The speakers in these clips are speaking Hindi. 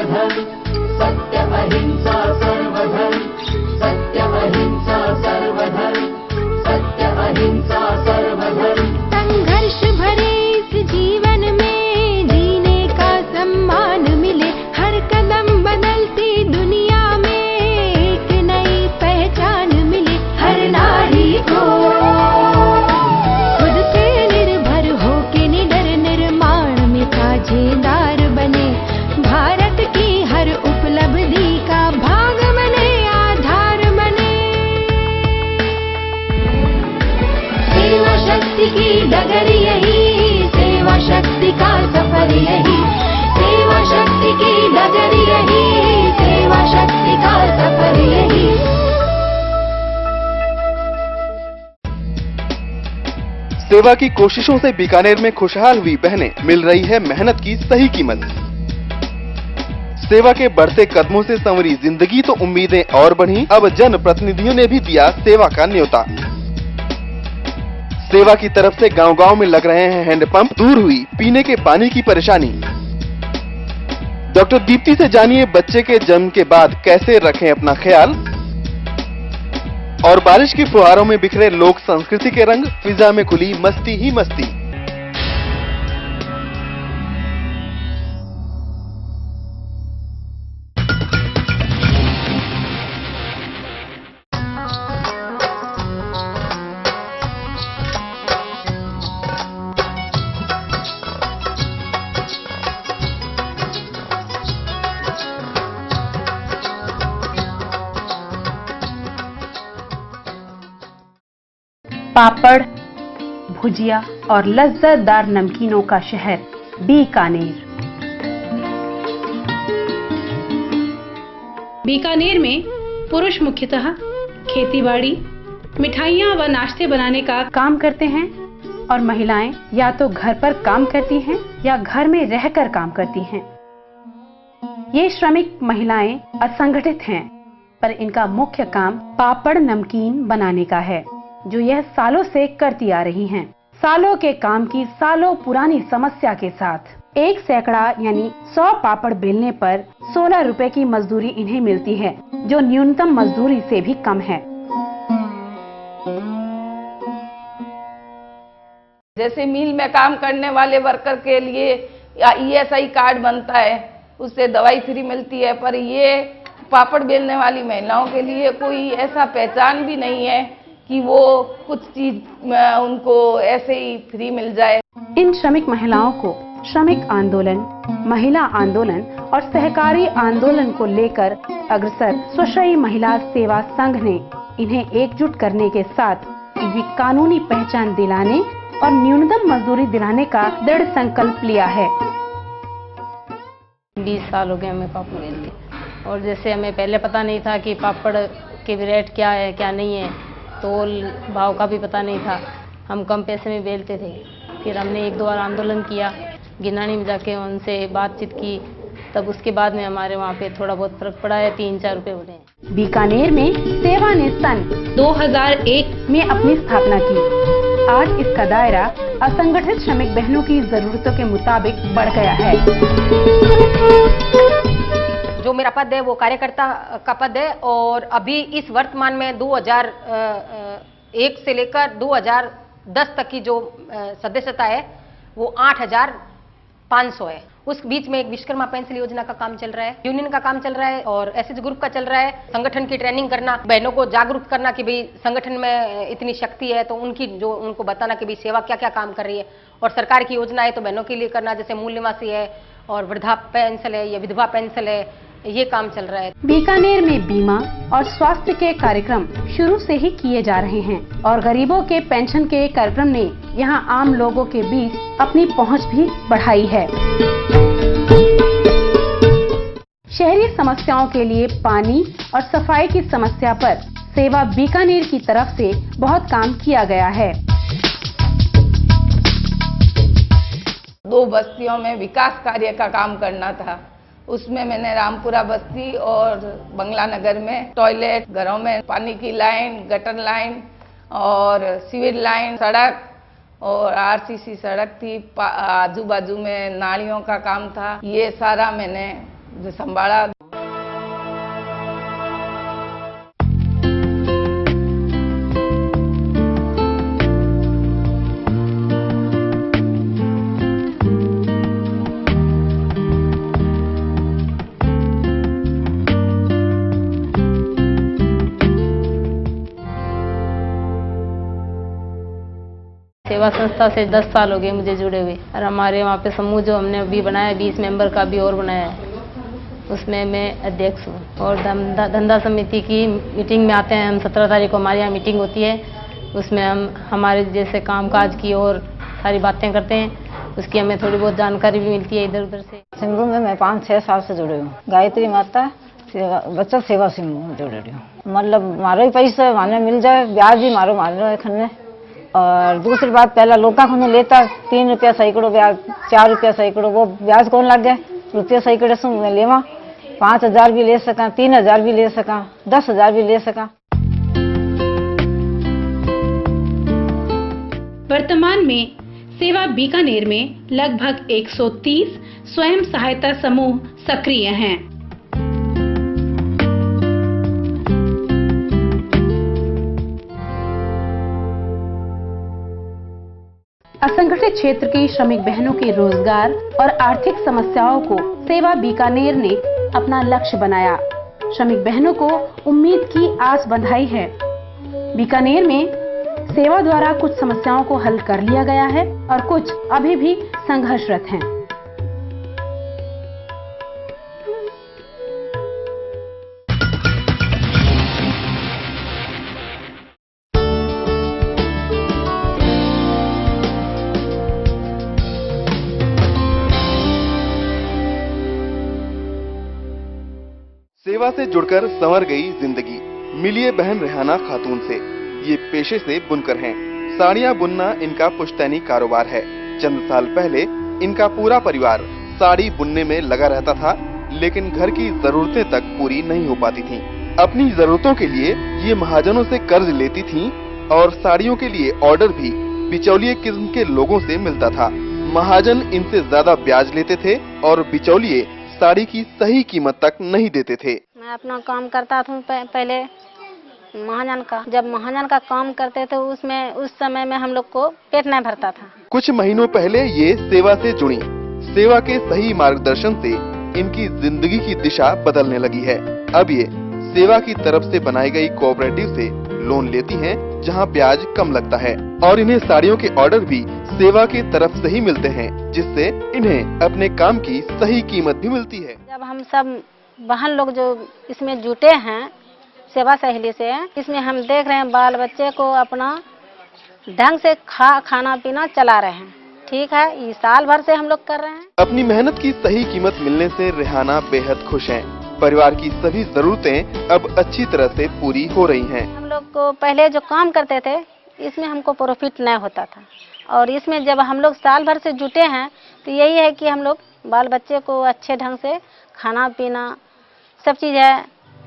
सर्वधर्म, सत्य अहिंसा सर्वधर्म, सत्य अहिंसा सर्वधर्म, सत्य अहिंसा सर्वधर्म। संघर्ष भरे इस जीवन में जीने का सम्मान मिले, हर कदम बदलती दुनिया में एक नई पहचान मिले। हर नारी को खुद पे निर्भर होके निडर निर्माण में साझेदार बने, भारत की हर उपलब्धि का भाग बने, आधार बने। सेवा शक्ति की डगर यही, सेवा शक्ति का सफर यही, सेवा शक्ति की डगर यही, सेवा शक्ति का सफर यही। सेवा की कोशिशों से बीकानेर में खुशहाल हुई बहनें, मिल रही है मेहनत की सही कीमत। सेवा के बढ़ते कदमों से संवरी जिंदगी तो उम्मीदें और बढ़ी, अब जन प्रतिनिधियों ने भी दिया सेवा का न्योता। सेवा की तरफ से गांव-गांव में लग रहे हैं हैंडपंप, दूर हुई पीने के पानी की परेशानी। डॉक्टर दीप्ति से जानिए बच्चे के जन्म के बाद कैसे रखें अपना ख्याल, और बारिश की फुहारों में बिखरे लोक संस्कृति के रंग, फिजा में खुली मस्ती ही मस्ती। पापड़, भुजिया और लज्जतदार नमकीनों का शहर बीकानेर। बीकानेर में पुरुष मुख्यतः खेतीबाड़ी, मिठाइयाँ व नाश्ते बनाने का काम करते हैं और महिलाएं या तो घर पर काम करती हैं या घर में रहकर काम करती हैं। ये श्रमिक महिलाएं असंगठित हैं, पर इनका मुख्य काम पापड़ नमकीन बनाने का है, जो यह सालों से करती आ रही हैं। सालों के काम की सालों पुरानी समस्या के साथ 1 सैकड़ा यानी 100 पापड़ बेलने पर 16 रुपए की मजदूरी इन्हें मिलती है, जो न्यूनतम मजदूरी से भी कम है। जैसे मिल में काम करने वाले वर्कर के लिए ESI कार्ड बनता है, उससे दवाई फ्री मिलती है, पर ये पापड़ बेलने वाली महिलाओं के लिए कोई ऐसा पहचान भी नहीं है कि वो कुछ चीज उनको ऐसे ही फ्री मिल जाए। इन श्रमिक महिलाओं को श्रमिक आंदोलन, महिला आंदोलन और सहकारी आंदोलन को लेकर अग्रसर स्वशयी महिला सेवा संघ ने इन्हें एकजुट करने के साथ इन्हें कानूनी पहचान दिलाने और न्यूनतम मजदूरी दिलाने का दृढ़ संकल्प लिया है। 20 साल हो गए हमें पापड़ बेलते, और जैसे हमें पहले पता नहीं था कि पापड़ के रेट क्या है क्या नहीं है, तोल भाव का भी पता नहीं था, हम कम पैसे में बेलते थे। फिर हमने 1-2 बार आंदोलन किया, गिनानी में जाके उनसे बातचीत की, तब उसके बाद में हमारे वहाँ पे थोड़ा बहुत फर्क पड़ा है, 3-4 रुपए बढ़े हैं। बीकानेर में सेवा ने सन 2001 में अपनी स्थापना की। आज इसका दायरा असंगठित श्रमिक बहनों की जरूरतों के मुताबिक बढ़ गया है। जो मेरा पद है वो कार्यकर्ता का पद है, और अभी इस वर्तमान में 2001 से लेकर 2010 तक की जो सदस्यता है वो 8500 है। उस बीच में एक विश्वकर्मा पेंशन योजना का काम चल रहा है, यूनियन का काम चल रहा है, और एसएच ग्रुप का चल रहा है। संगठन की ट्रेनिंग करना, बहनों को जागरूक करना कि भाई संगठन में इतनी शक्ति है, तो उनको बताना कि भाई सेवा क्या क्या काम कर रही है, और सरकार की योजना है तो बहनों के लिए करना, जैसे मूल निवासी है और वृद्धा पेंशन है या विधवा पेंशन है, ये काम चल रहा है। बीकानेर में बीमा और स्वास्थ्य के कार्यक्रम शुरू से ही किए जा रहे हैं, और गरीबों के पेंशन के कार्यक्रम ने यहां आम लोगों के बीच अपनी पहुंच भी बढ़ाई है। शहरी समस्याओं के लिए पानी और सफाई की समस्या पर सेवा बीकानेर की तरफ से बहुत काम किया गया है। 2 बस्तियों में विकास कार्य का काम करना था, उसमें मैंने रामपुरा बस्ती और बंगला नगर में टॉयलेट, घरों में पानी की लाइन, गटर लाइन और सीवेज लाइन, सड़क और RCC सड़क थी, आजू बाजू में नालियों का काम था। ये सारा मैंने जो संभाला। सेवा संस्था से 10 साल हो गए मुझे जुड़े हुए, और हमारे वहाँ पे समूह जो हमने अभी बनाया 20 मेंबर का भी और बनाया है, उसमें मैं अध्यक्ष हूँ। और धंधा समिति की मीटिंग में आते हैं हम। 17 तारीख को हमारे यहाँ मीटिंग होती है, उसमें हम हमारे जैसे कामकाज की और सारी बातें करते हैं, उसकी हमें थोड़ी बहुत जानकारी भी मिलती है इधर उधर से। सिमरू में मैं 5-6 साल से जुड़ी हूँ। गायत्री माता सेवा बचत सेवा सिमरू में जुड़ी हूँ। मतलब मारो ही पैसा माने मिल जाए, ब्याज भी मारो खन्ने। और दूसरी बात, पहला लोका खुने लेता 3 रुपया सैकड़ों ब्याज, 4 रुपया सैकड़ों, वो ब्याज कौन लग गए? रुपये सैकड़े से मैं लेवा 5,000 भी ले सका, 3,000 भी ले सका, 10,000 भी ले सका। वर्तमान में सेवा बीकानेर में लगभग 130 स्वयं सहायता समूह सक्रिय हैं। असंगठित क्षेत्र की श्रमिक बहनों के रोजगार और आर्थिक समस्याओं को सेवा बीकानेर ने अपना लक्ष्य बनाया। श्रमिक बहनों को उम्मीद की आस बंधाई है। बीकानेर में सेवा द्वारा कुछ समस्याओं को हल कर लिया गया है और कुछ अभी भी संघर्षरत हैं। सेवा से जुड़कर संवर गई जिंदगी। मिलिए बहन रेहाना खातून से। ये पेशे से बुनकर हैं। साड़ियाँ बुनना इनका पुश्तैनी कारोबार है। चंद साल पहले इनका पूरा परिवार साड़ी बुनने में लगा रहता था, लेकिन घर की जरूरतें तक पूरी नहीं हो पाती थीं। अपनी जरूरतों के लिए ये महाजनों से कर्ज लेती थीं और साड़ियों के लिए ऑर्डर भी बिचौलिए किस्म के लोगों से मिलता था। महाजन इनसे ज्यादा ब्याज लेते थे और बिचौलिए साड़ी की सही कीमत तक नहीं देते थे। मैं अपना काम करता था पहले महाजन का। जब महाजन का काम करते थे उस समय में हम लोग को पेट नहीं भरता था। कुछ महीनों पहले ये सेवा से जुड़ी। सेवा के सही मार्गदर्शन से इनकी जिंदगी की दिशा बदलने लगी है। अब ये सेवा की तरफ से बनाई गई कोऑपरेटिव से लोन लेती हैं, जहां ब्याज कम लगता है, और इन्हें साड़ियों के ऑर्डर भी सेवा की तरफ से ही मिलते हैं, जिससे इन्हें अपने काम की सही कीमत भी मिलती है। जब हम सब बहन लोग जो इसमें जुटे हैं सेवा सहेली से, इसमें हम देख रहे हैं बाल बच्चे को अपना ढंग से खाना पीना चला रहे हैं। ठीक है, ये साल भर से हम लोग कर रहे हैं। अपनी मेहनत की सही कीमत मिलने से रेहाना बेहद खुश हैं। परिवार की सभी जरूरतें अब अच्छी तरह से पूरी हो रही हैं। हम लोग को पहले जो काम करते थे इसमें हमको प्रॉफिट नहीं होता था, और इसमें जब हम लोग साल भर से जुटे हैं तो यही है कि हम लोग बाल बच्चे को अच्छे ढंग से खाना पीना सब चीज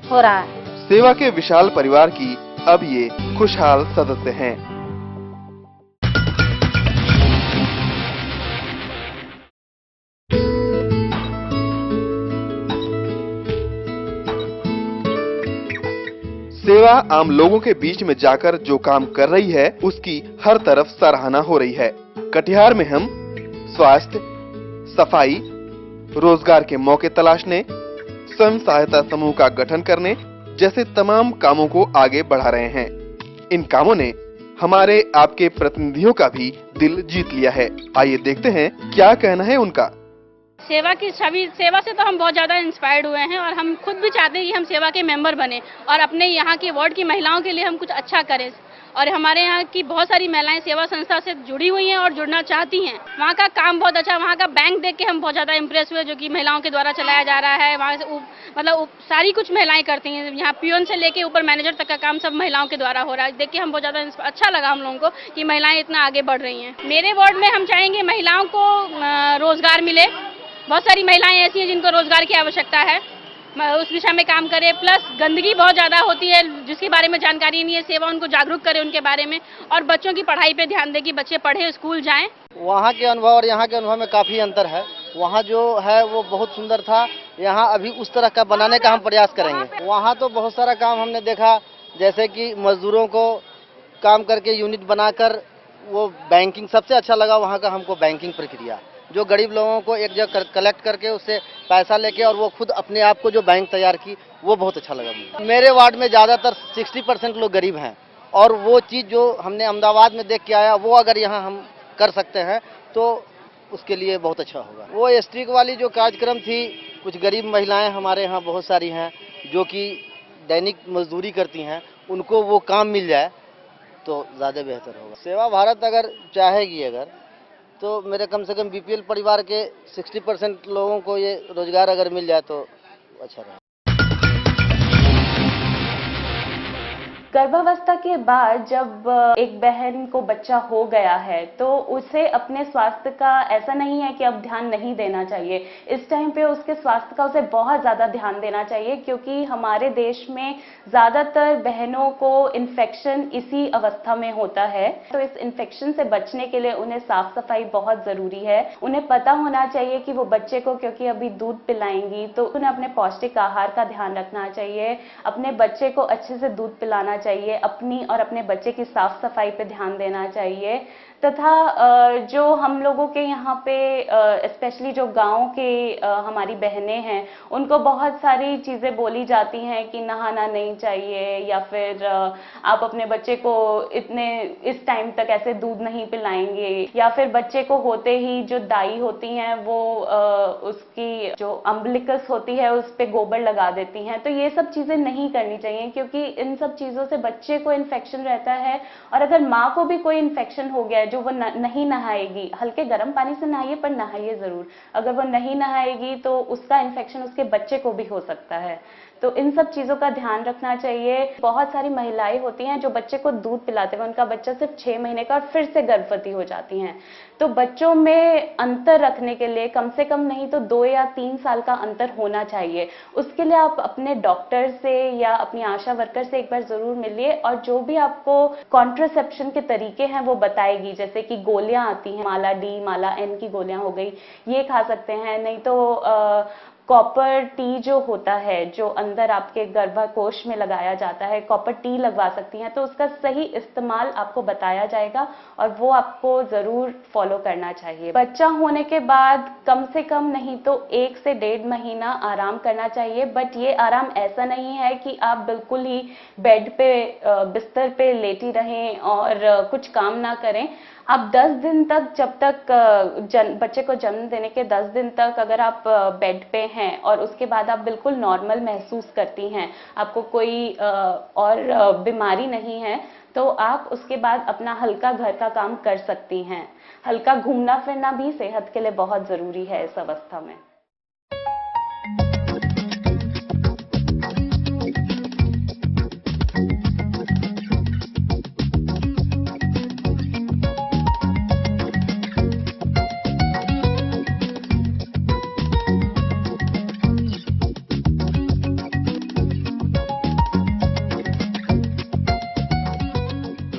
हो रहा है। सेवा के विशाल परिवार की अब ये खुशहाल सदस्य हैं। सेवा आम लोगों के बीच में जाकर जो काम कर रही है उसकी हर तरफ सराहना हो रही है। कटिहार में हम स्वास्थ्य, सफाई, रोजगार के मौके तलाशने, स्वयं सहायता समूह का गठन करने जैसे तमाम कामों को आगे बढ़ा रहे हैं। इन कामों ने हमारे आपके प्रतिनिधियों का भी दिल जीत लिया है। आइए देखते हैं क्या कहना है उनका। सेवा से तो हम बहुत ज़्यादा इंस्पायर्ड हुए हैं, और हम खुद भी चाहते हैं कि हम सेवा के मेंबर बने और अपने यहाँ के वार्ड की महिलाओं के लिए हम कुछ अच्छा करें। और हमारे यहाँ की बहुत सारी महिलाएं सेवा संस्था से जुड़ी हुई हैं और जुड़ना चाहती हैं। वहाँ का काम बहुत अच्छा, वहाँ का बैंक देख के हम बहुत ज़्यादा इम्प्रेस हुए, जो कि महिलाओं के द्वारा चलाया जा रहा है। वहाँ से सारी कुछ महिलाएं करती हैं। यहाँ पियोन से लेके ऊपर मैनेजर तक का काम सब महिलाओं के द्वारा हो रहा है। देख के हम बहुत ज़्यादा अच्छा लगा हम लोगों को कि महिलाएं इतना आगे बढ़ रही हैं। मेरे वार्ड में हम चाहेंगे महिलाओं को रोजगार मिले। बहुत सारी महिलाएं ऐसी हैं जिनको रोजगार की आवश्यकता है, उस दिशा में काम करे। प्लस गंदगी बहुत ज़्यादा होती है जिसके बारे में जानकारी नहीं है, सेवा उनको जागरूक करे उनके बारे में, और बच्चों की पढ़ाई पे ध्यान दे कि बच्चे पढ़े, स्कूल जाएं। वहाँ के अनुभव और यहाँ के अनुभव में काफ़ी अंतर है। वहाँ जो है वो बहुत सुंदर था। यहाँ अभी उस तरह का बनाने का हम प्रयास करेंगे। वहाँ तो बहुत सारा काम हमने देखा, जैसे कि मजदूरों को काम करके यूनिट बनाकर वो बैंकिंग, सबसे अच्छा लगा वहाँ का हमको बैंकिंग प्रक्रिया, जो गरीब लोगों को एक जगह कलेक्ट करके उससे पैसा लेके और वो खुद अपने आप को जो बैंक तैयार की, वो बहुत अच्छा लगा मुझे। मेरे वार्ड में ज़्यादातर 60% लोग गरीब हैं और वो चीज़ जो हमने अहमदाबाद में देख के आया वो अगर यहाँ हम कर सकते हैं तो उसके लिए बहुत अच्छा होगा। वो स्ट्रीक वाली जो कार्यक्रम थी, कुछ गरीब महिलाएं हमारे यहाँ बहुत सारी हैं जो कि दैनिक मजदूरी करती हैं, उनको वो काम मिल जाए तो ज़्यादा बेहतर होगा। सेवा भारत अगर चाहेगी तो मेरे कम से कम बीपीएल परिवार के 60% लोगों को ये रोजगार अगर मिल जाए तो अच्छा रहेगा। गर्भावस्था के बाद जब एक बहन को बच्चा हो गया है तो उसे अपने स्वास्थ्य का ऐसा नहीं है कि अब ध्यान नहीं देना चाहिए। इस टाइम पे उसके स्वास्थ्य का उसे बहुत ज़्यादा ध्यान देना चाहिए, क्योंकि हमारे देश में ज़्यादातर बहनों को इन्फेक्शन इसी अवस्था में होता है। तो इस इन्फेक्शन से बचने के लिए उन्हें साफ सफाई बहुत ज़रूरी है। उन्हें पता होना चाहिए कि वो बच्चे को, क्योंकि अभी दूध पिलाएंगी, तो उन्हें अपने पौष्टिक आहार का ध्यान रखना चाहिए, अपने बच्चे को अच्छे से दूध पिलाना चाहिए, अपनी और अपने बच्चे की साफ सफाई पे ध्यान देना चाहिए। तथा जो हम लोगों के यहाँ पे स्पेशली जो गांव के हमारी बहनें हैं, उनको बहुत सारी चीज़ें बोली जाती हैं कि नहाना नहीं चाहिए, या फिर आप अपने बच्चे को इस टाइम तक ऐसे दूध नहीं पिलाएंगे, या फिर बच्चे को होते ही जो दाई होती हैं वो उसकी जो अम्बिलिकस होती है उस पे गोबर लगा देती हैं। तो ये सब चीज़ें नहीं करनी चाहिए, क्योंकि इन सब चीज़ों से बच्चे को इन्फेक्शन रहता है। और अगर माँ को भी कोई इन्फेक्शन हो गया है जो वो नहीं नहाएगी, हल्के गर्म पानी से नहाइए पर नहाइए ज़रूर। अगर वो नहीं नहाएगी तो उसका इन्फेक्शन उसके बच्चे को भी हो सकता है। तो इन सब चीज़ों का ध्यान रखना चाहिए। बहुत सारी महिलाएं होती हैं जो बच्चे को दूध पिलाते हैं, उनका बच्चा सिर्फ 6 महीने का और फिर से गर्भवती हो जाती हैं। तो बच्चों में अंतर रखने के लिए कम से कम नहीं तो 2 या 3 साल का अंतर होना चाहिए। उसके लिए आप अपने डॉक्टर से या अपनी आशा वर्कर से एक बार ज़रूर मिलिए, और जो भी आपको कॉन्ट्रासेप्शन के तरीके हैं वो बताएगी। जैसे कि गोलियां आती हैं, माला डी, माला एन की गोलियां हो गई, ये खा सकते हैं। नहीं तो कॉपर टी जो होता है, जो अंदर आपके गर्भाकोश में लगाया जाता है, कॉपर टी लगवा सकती हैं। तो उसका सही इस्तेमाल आपको बताया जाएगा और वो आपको ज़रूर फॉलो करना चाहिए। बच्चा होने के बाद कम से कम नहीं तो 1 से 1.5 महीना आराम करना चाहिए। बट ये आराम ऐसा नहीं है कि आप बिल्कुल ही बेड पे बिस्तर पे लेटी रहें और कुछ काम ना करें। आप 10 दिन तक, जब तक बच्चे को जन्म देने के 10 दिन तक अगर आप बेड पे हैं और उसके बाद आप बिल्कुल नॉर्मल महसूस करती हैं, आपको कोई और बीमारी नहीं है, तो आप उसके बाद अपना हल्का घर का काम कर सकती हैं। हल्का घूमना फिरना भी सेहत के लिए बहुत ज़रूरी है इस अवस्था में।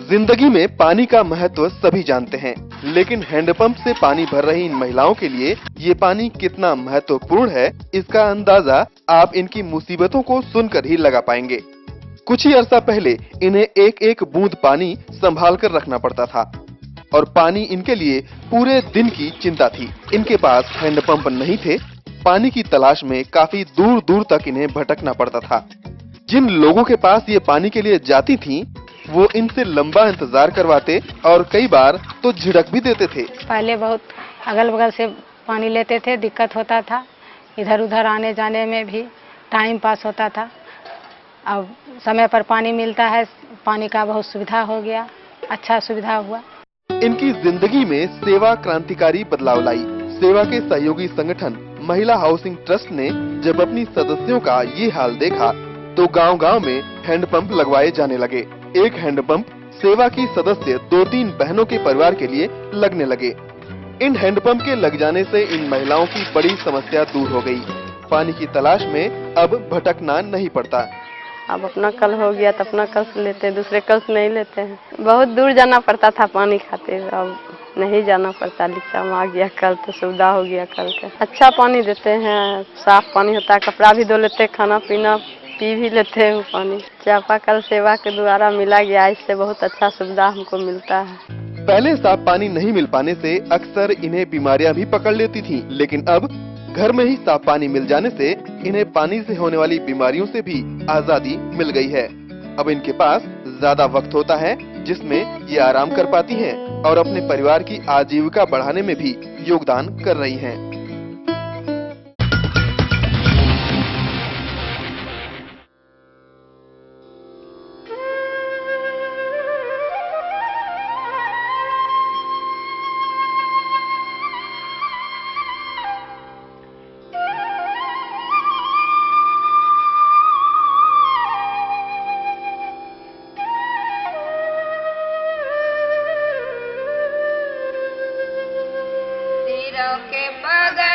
जिंदगी में पानी का महत्व सभी जानते हैं, लेकिन हैंडपंप से पानी भर रही इन महिलाओं के लिए ये पानी कितना महत्वपूर्ण है, इसका अंदाजा आप इनकी मुसीबतों को सुनकर ही लगा पाएंगे। कुछ ही अरसा पहले इन्हें एक एक बूंद पानी संभाल कर रखना पड़ता था और पानी इनके लिए पूरे दिन की चिंता थी। इनके पास हैंडपंप नहीं थे, पानी की तलाश में काफी दूर दूर तक इन्हें भटकना पड़ता था। जिन लोगों के पास ये पानी के लिए जाती थीं, वो इनसे लंबा इंतजार करवाते और कई बार तो झिड़क भी देते थे। पहले बहुत अगल बगल से पानी लेते थे, दिक्कत होता था, इधर उधर आने जाने में भी टाइम पास होता था। अब समय पर पानी मिलता है, पानी का बहुत सुविधा हो गया, अच्छा सुविधा हुआ। इनकी जिंदगी में सेवा क्रांतिकारी बदलाव लाई। सेवा के सहयोगी संगठन महिला हाउसिंग ट्रस्ट ने जब अपनी सदस्यों का ये हाल देखा तो गांव-गांव में हैंडपंप लगवाए जाने लगे। एक हैंडपंप सेवा की सदस्य 2-3 बहनों के परिवार के लिए लगने लगे। इन हैंडपंप के लग जाने से इन महिलाओं की बड़ी समस्या दूर हो गई। पानी की तलाश में अब भटकना नहीं पड़ता। अब अपना कल हो गया तो अपना कल से लेते हैं, दूसरे कल से नहीं लेते हैं। बहुत दूर जाना पड़ता था पानी खातिर, अब नहीं जाना पड़ता, रिक्शा में आ गया, कल तो सुविधा हो गया। कल का अच्छा पानी देते हैं, साफ पानी होता है, कपड़ा भी धो लेते, खाना पीना पी भी लेते हैं वो पानी। चापाकल सेवा के द्वारा मिला गया, इससे बहुत अच्छा सुविधा हमको मिलता है। पहले साफ पानी नहीं मिल पाने से अक्सर इन्हें बीमारियां भी पकड़ लेती थीं, लेकिन अब घर में ही साफ पानी मिल जाने से इन्हें पानी से होने वाली बीमारियों से भी आजादी मिल गई है। अब इनके पास ज्यादा वक्त होता है जिसमें ये आराम कर पाती हैं और अपने परिवार की आजीविका बढ़ाने में भी योगदान कर रही हैं। सिरों के बगल